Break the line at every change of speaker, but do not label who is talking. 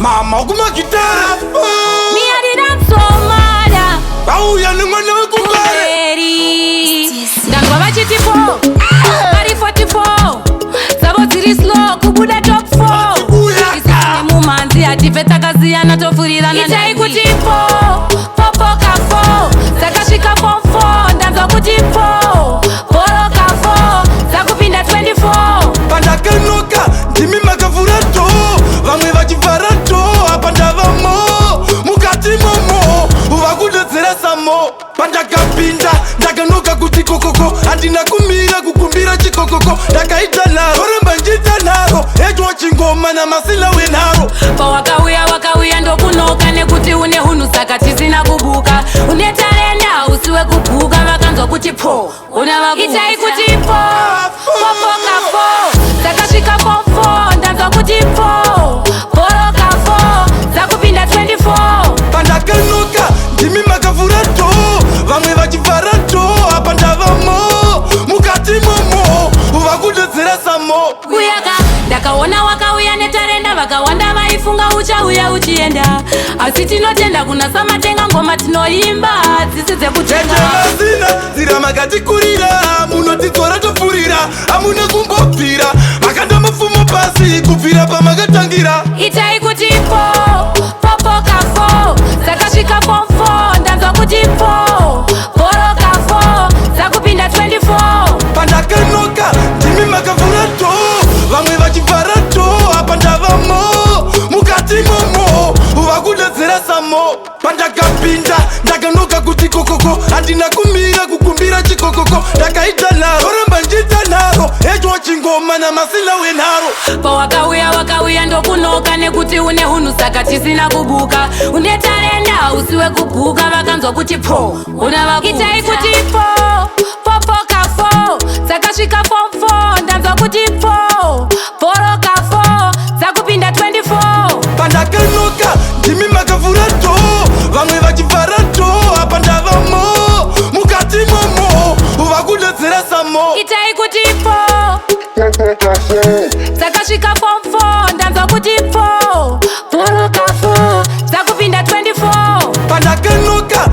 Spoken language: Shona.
mama kuma kitara
mi adida somada
auya nimwana wekugare
ndangwa vachitipo vari 44 zavo dziri slow kubuda top 4 isine mumanzi hatife takasiyana tofurirana itai kuti popoka 4 dzakasvika form 4 ndanzwa kuti bhoroka 4 dzakupinda 24
pandakanoka ndimi makavhura to vamwe vachivhara to apa ndavamo mukati momo vakudedzera samo pandakapinda ndakanoka kuti kokoko handina kumira kukumbira chikokoko ndakaita naro remba njiita naro edwa chingoma namasila wenaro
pawakauya ndokunoka nekuti une hunhu saka tisina kubuka une tarenda usiwe kubuka vakanzwa kuti itai kuti popoka 4 dzakasvika form 4 ndanzwa kuti bhoroka 4 dzakupinda 24
pandakanoka ndimi makavhura to vamwe vachivhara to apa ndavamo mukati momo vakudedzera samo
kuyaka ndakaona wakauya netarenda vakawanda vaifunga uchauya uchienda asi tinotenda kuna samatenga ngoma tinoimba dzisi dzekutenga
mazina zira makatikurira munotidzora topfurira hamuna kumbobvira makanda mupfumo pasi kubvira pamakatangira
itai kuti popoka 4 dzakasvika form 4 ndanzwa kuti bhoroka 4 dzakupinda 24
pandakanoka ndimi makavhura to vamwe vachivhara to apa ndavamo mukati momo vakudedzera samo pandakapinda ndakanoka kuti kokoko handina kumira kukumbira chikokoko ndakaita naro ramba njiita naro edwa chingoma namasila wenaro
pawakauya ndokunoka nekuti une hunhu saka tisina kubuka une tarenda usiwe kubuka vakanzwa kuti itai kuti popoka 4 dzakasvika form 4 ndanzwa kuti bhoroka 4 dzakupinda 24
pandakanoka ndimi makavhura to vamwe vachivhara to apa ndavamo mukati momo vakudedzera samo
itai kuti dzakasvika form 4 ndanzwa kuti bhoroka 4 dzakupinda 24
pandakanoka